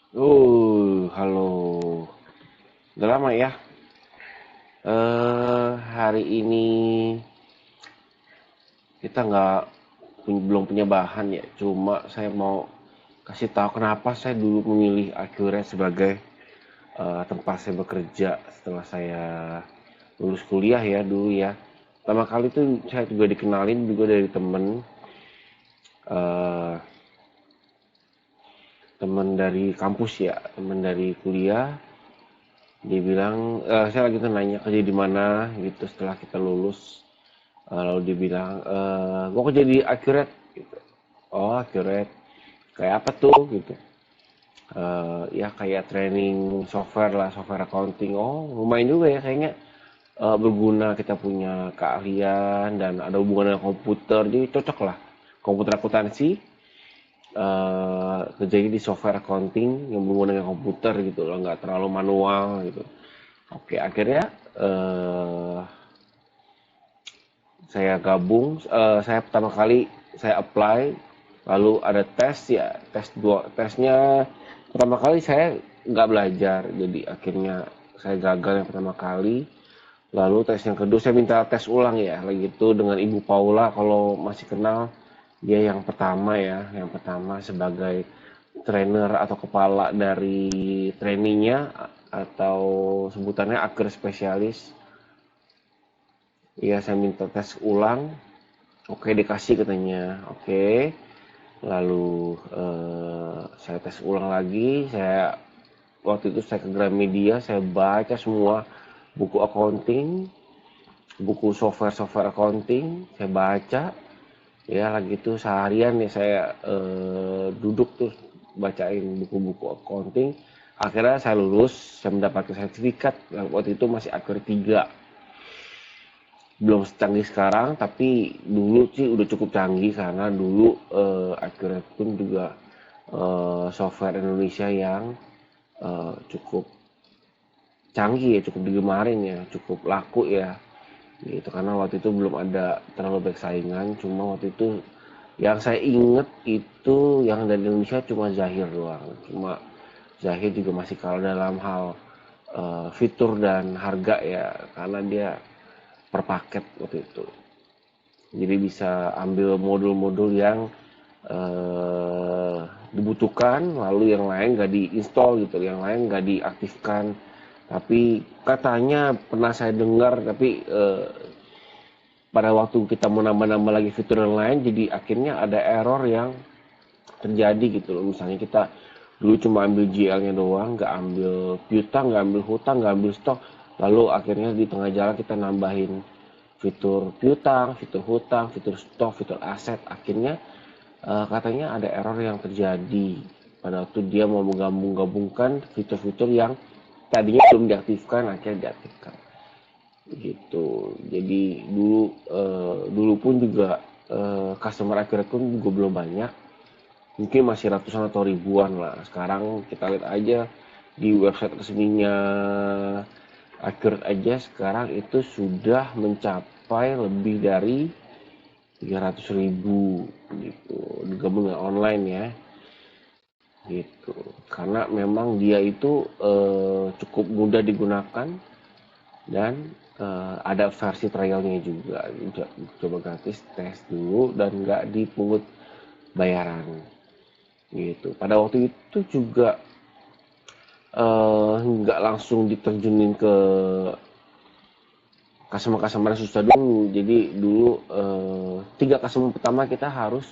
Halo. Udah lama ya. Hari ini kita belum punya bahan ya. Cuma saya mau kasih tahu kenapa saya dulu memilih Accurate sebagai tempat saya bekerja setelah saya lulus kuliah ya dulu ya. Pertama kali tuh saya juga dikenalin juga dari eh, teman dari kampus ya, teman dari kuliah. Dia bilang, saya lagi tuh nanya kerja di mana gitu setelah kita lulus. Lalu dia bilang, gua kerja di Accurate gitu. Oh, Accurate. Kayak apa tuh gitu. Ya kayak training software lah, software accounting. Oh, lumayan juga ya kayaknya berguna kita punya keahlian dan ada hubungan dengan komputer. Jadi cocok lah. Komputer akuntansi kerjanya di software accounting yang berhubungan dengan komputer gitu loh, nggak terlalu manual gitu. Oke, akhirnya saya gabung, saya pertama kali saya apply, lalu ada tes ya, tesnya pertama kali saya nggak belajar, jadi akhirnya saya gagal yang pertama kali. Lalu tes yang kedua saya minta tes ulang ya, lagi itu dengan Ibu Paula kalau masih kenal, dia yang pertama ya, yang pertama sebagai trainer atau kepala dari trainingnya atau sebutannya akhir spesialis. Iya, saya minta tes ulang. Oke, dikasih katanya. Oke. Lalu saya tes ulang lagi. Waktu itu saya ke Gramedia, saya baca semua buku accounting, buku software accounting, saya baca. Ya, lagi itu seharian ya saya duduk tuh bacain buku-buku accounting. Akhirnya saya lulus, saya mendapatkan sertifikat. Waktu itu masih akhir 3, belum secanggih sekarang, tapi dulu sih udah cukup canggih karena dulu Accurate pun juga software Indonesia yang cukup canggih ya, cukup digemarin ya, cukup laku ya gitu, karena waktu itu belum ada terlalu banyak saingan. Cuma waktu itu yang saya inget itu yang dari Indonesia cuma Zahir doang. Cuma Zahir juga masih kalah dalam hal fitur dan harga ya, karena dia per paket waktu itu. Jadi bisa ambil modul-modul yang dibutuhkan, lalu yang lain nggak diinstal gitu, yang lain nggak diaktifkan. Tapi katanya pernah saya dengar, tapi pada waktu kita mau nambah-nambah lagi fitur yang lain, jadi akhirnya ada error yang terjadi gitu loh. Misalnya kita dulu cuma ambil GL-nya doang, nggak ambil piutang, nggak ambil hutang, nggak ambil stok, lalu akhirnya di tengah jalan kita nambahin fitur piutang, fitur hutang, fitur stok, fitur aset. Akhirnya katanya ada error yang terjadi pada waktu dia mau menggabung-gabungkan fitur-fitur yang tadinya belum diaktifkan, akhirnya diaktifkan gitu. Jadi dulu pun juga customer accurate pun juga belum banyak, mungkin masih ratusan atau ribuan lah. Sekarang kita lihat aja di website resminya Accurate aja sekarang itu sudah mencapai lebih dari 300.000 gitu, digabung dengan online ya gitu. Karena memang dia itu cukup mudah digunakan dan ada versi trialnya juga. Coba gratis, tes dulu dan nggak dipungut bayaran gitu. Pada waktu itu juga nggak langsung diterjunin ke customer-customer yang susah dulu. Jadi dulu 3 customer pertama kita harus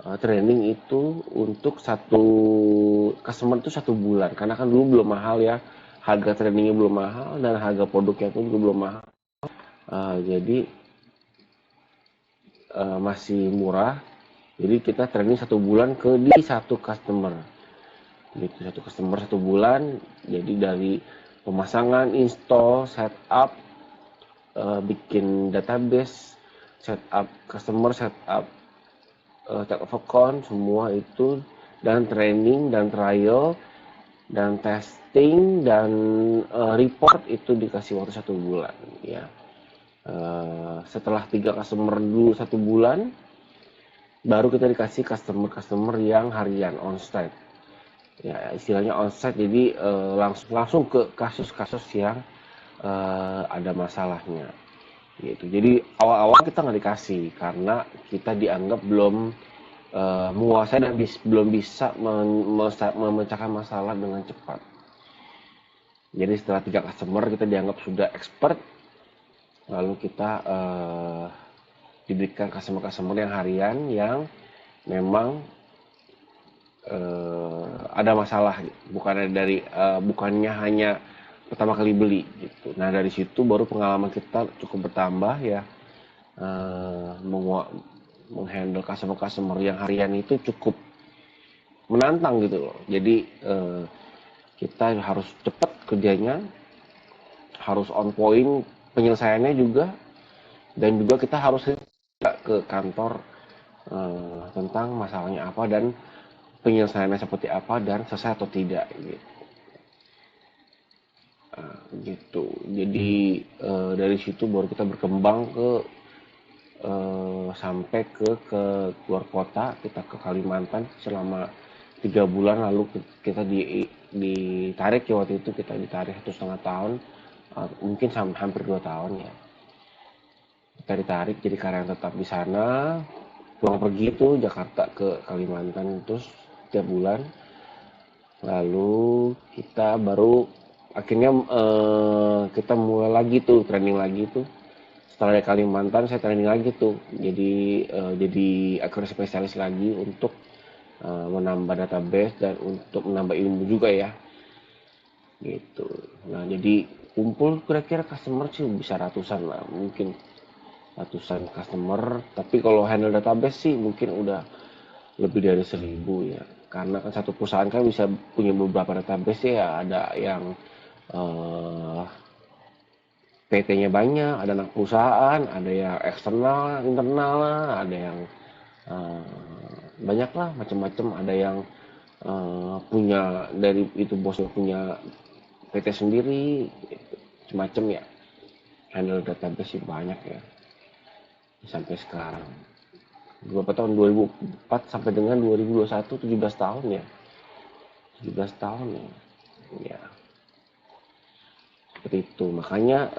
training itu untuk satu customer itu 1 bulan, karena kan dulu belum mahal ya, harga trainingnya belum mahal dan harga produknya pun juga belum mahal. Jadi masih murah, jadi kita training 1 bulan di satu customer gitu, satu customer 1 bulan. Jadi dari pemasangan, install, setup, bikin database, setup customer, setup check of account, semua itu, dan training dan trial dan testing dan report itu dikasih waktu 1 bulan ya. Setelah 3 customer dulu 1 bulan, baru kita dikasih customer yang harian on site. ya istilahnya onsite, jadi langsung langsung ke kasus-kasus yang ada masalahnya gitu. Jadi awal-awal kita nggak dikasih karena kita dianggap belum menguasai dan belum bisa memecahkan masalah dengan cepat. Jadi setelah 3 customer kita dianggap sudah expert, lalu kita diberikan customer-customer yang harian yang memang ada masalah, bukannya hanya pertama kali beli gitu. Nah dari situ baru pengalaman kita cukup bertambah ya, eh, menghandle customer-customer yang harian itu cukup menantang gitu loh. Jadi kita harus cepat kerjanya, harus on point penyelesaiannya juga, dan juga kita harus ke kantor tentang masalahnya apa dan penyelesaiannya seperti apa dan selesai atau tidak gitu. Gitu. Jadi dari situ baru kita berkembang ke sampai ke luar kota, kita ke Kalimantan selama 3 bulan, lalu kita ditarik ya, waktu itu kita ditarik 1,5 tahun, mungkin hampir 2 tahun ya. Kita ditarik jadi karyawan tetap di sana, pulang pergi tuh Jakarta ke Kalimantan terus 3 bulan, lalu kita baru akhirnya kita mulai lagi tuh training lagi tuh. Setelah dari Kalimantan saya training lagi tuh, jadi accuracy spesialis lagi untuk menambah database dan untuk menambah ilmu juga ya gitu. Nah jadi kumpul kira-kira customer sih bisa ratusan lah, mungkin ratusan customer, tapi kalau handle database sih mungkin udah lebih dari 1.000 ya, karena kan satu perusahaan kan bisa punya beberapa database ya, ada yang PT-nya banyak, ada anak perusahaan, ada yang eksternal, internal lah, ada yang banyak lah macam-macam, ada yang punya dari itu bosnya punya PT sendiri, gitu. Semacam ya, handle database sih banyak ya sampai sekarang. Berapa tahun, 2004 sampai dengan 2021, 17 tahun ya, 17 tahun ya. Ya, seperti itu. Makanya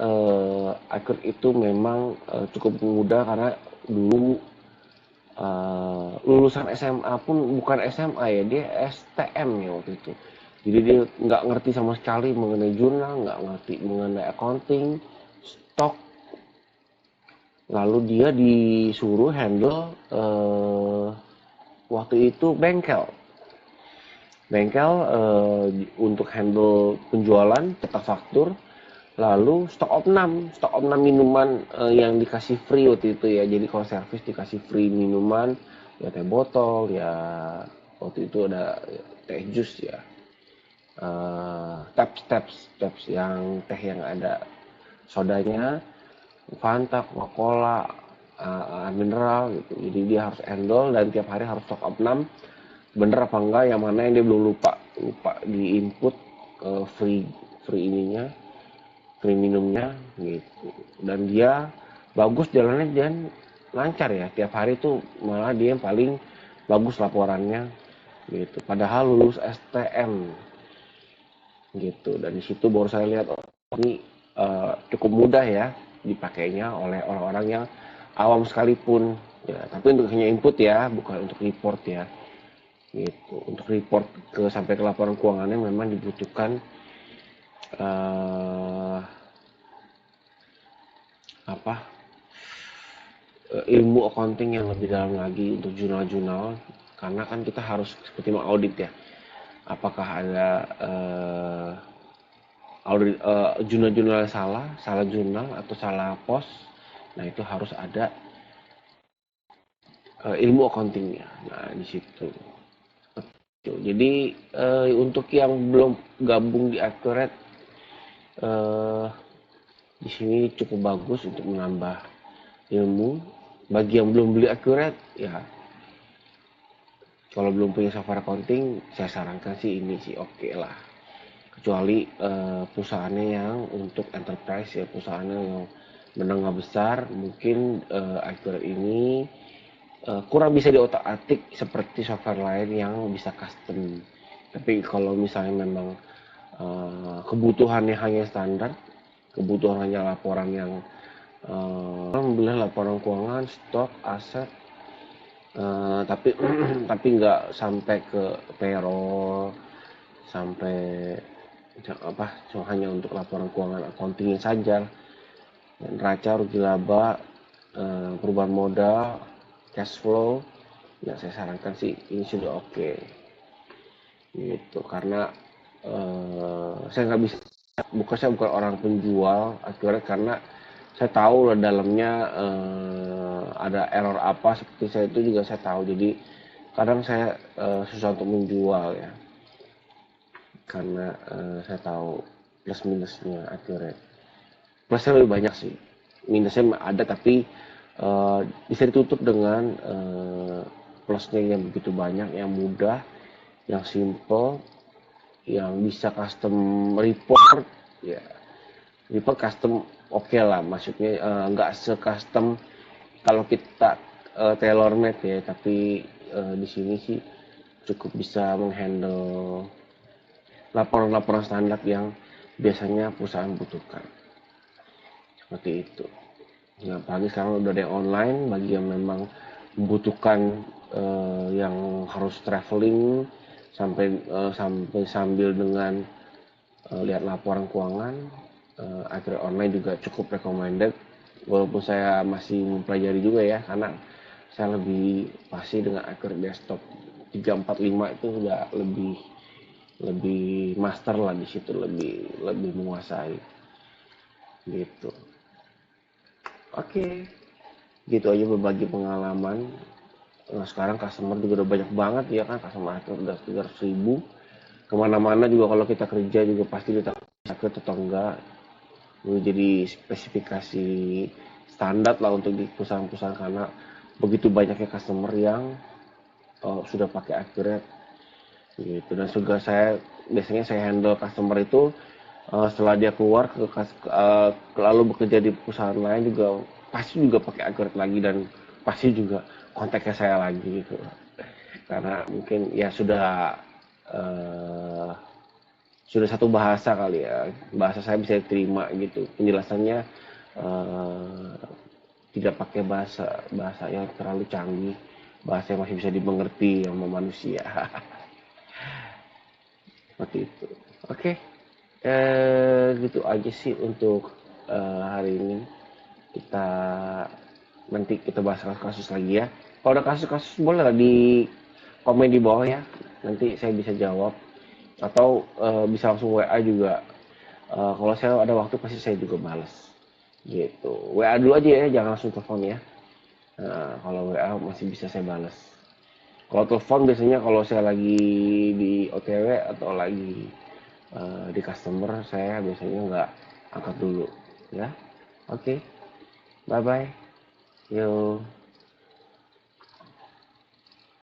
Acure itu memang cukup mudah karena dulu lulusan SMA pun bukan SMA ya, dia STM ya waktu itu. Jadi dia nggak ngerti sama sekali mengenai jurnal, nggak ngerti mengenai accounting, stok. Lalu dia disuruh handle waktu itu bengkel. Bengkel untuk handle penjualan, cetak faktur, lalu stok opnam minuman yang dikasih free waktu itu ya. Jadi kalau servis dikasih free minuman, ya teh botol, ya waktu itu ada teh jus ya. Taps yang teh yang ada sodanya, Fanta, Coca-Cola, mineral gitu. Jadi dia harus handle dan tiap hari harus stok opnam. Bener apa enggak, yang mana yang dia belum lupa di input free free ininya, free minumnya gitu. Dan dia bagus jalannya dan lancar ya, tiap hari tuh malah dia yang paling bagus laporannya gitu, padahal lulus STM gitu. Dan di situ baru saya lihat, oh ini cukup mudah ya dipakainya oleh orang-orang yang awam sekalipun ya, tapi untuk hanya input ya, bukan untuk report ya gitu. Untuk report sampai ke laporan keuangannya memang dibutuhkan uh, apa ilmu accounting yang lebih dalam lagi untuk jurnal-jurnal, karena kan kita harus seperti mengaudit ya, apakah ada audit jurnal-jurnal salah jurnal atau salah pos. Nah itu harus ada ilmu accountingnya. Nah di situ. Jadi untuk yang belum gabung di Accurate, di sini cukup bagus untuk menambah ilmu. Bagi yang belum beli Accurate, ya kalau belum punya software accounting, saya sarankan sih ini sih oke lah. Kecuali perusahaannya yang untuk enterprise ya, perusahaannya yang menengah besar, mungkin Accurate ini kurang bisa diotak-atik seperti software lain yang bisa custom Tapi kalau misalnya memang kebutuhannya hanya standar, kebutuhan hanya laporan yang alhamdulillah laporan keuangan, stok, aset, tapi tapi nggak sampai ke payroll, sampai apa, cuma hanya untuk laporan keuangan accountingnya saja, neraca, rugi laba, perubahan modal, cash flow, ya saya sarankan sih ini sudah oke gitu, karena saya nggak bisa, saya bukan orang penjual akhirnya, karena saya tahu lah dalamnya ada error apa seperti saya itu juga saya tahu, jadi kadang saya susah untuk menjual ya, karena saya tahu plus minusnya akhirnya. Plusnya lebih banyak sih, minusnya ada tapi bisa ditutup dengan plusnya yang begitu banyak, yang mudah, yang simple, yang bisa custom report ya. Report custom oke lah, maksudnya nggak se-custom kalau kita tailor made ya, tapi di sini sih cukup bisa menghandle laporan-laporan standar yang biasanya perusahaan butuhkan. Seperti itu. Nah, apalagi sekarang udah ada yang online, bagi yang memang membutuhkan yang harus traveling sampai sambil dengan lihat laporan keuangan, akhirnya online juga cukup recommended. Walaupun saya masih mempelajari juga ya, karena saya lebih pasti dengan akhir desktop 345 itu udah lebih lebih master lah di situ, lebih lebih menguasai gitu. Oke, gitu aja berbagi pengalaman. Nah, sekarang customer juga udah banyak banget ya kan, customer akhir udah 300.000. Kemana-mana juga kalau kita kerja juga pasti kita sakit atau enggak. Itu jadi spesifikasi standar lah untuk di perusahaan-perusahaan, karena begitu banyaknya customer yang sudah pakai Accurate gitu. Dan juga biasanya saya handle customer itu setelah dia keluar lalu bekerja di perusahaan lain juga pasti juga pakai Accurate lagi, dan pasti juga kontaknya saya lagi gitu, karena mungkin ya uh, sudah satu bahasa kali ya, bahasa saya bisa diterima gitu, penjelasannya uh, tidak pakai bahasa bahasa yang terlalu canggih, bahasa yang masih bisa dimengerti sama manusia. Seperti itu. Oke, gitu aja sih untuk hari ini. Kita nanti kita bahas kasus lagi ya. Kalau ada kasus-kasus boleh lah di komen di bawah ya. Nanti saya bisa jawab, atau bisa langsung WA juga. Kalau saya ada waktu pasti saya juga balas. Gitu. WA dulu aja ya, jangan langsung telepon ya. Kalau WA masih bisa saya balas. Kalau telepon biasanya kalau saya lagi di OTW atau lagi di customer, saya biasanya nggak angkat dulu ya. Oke, bye bye, yo.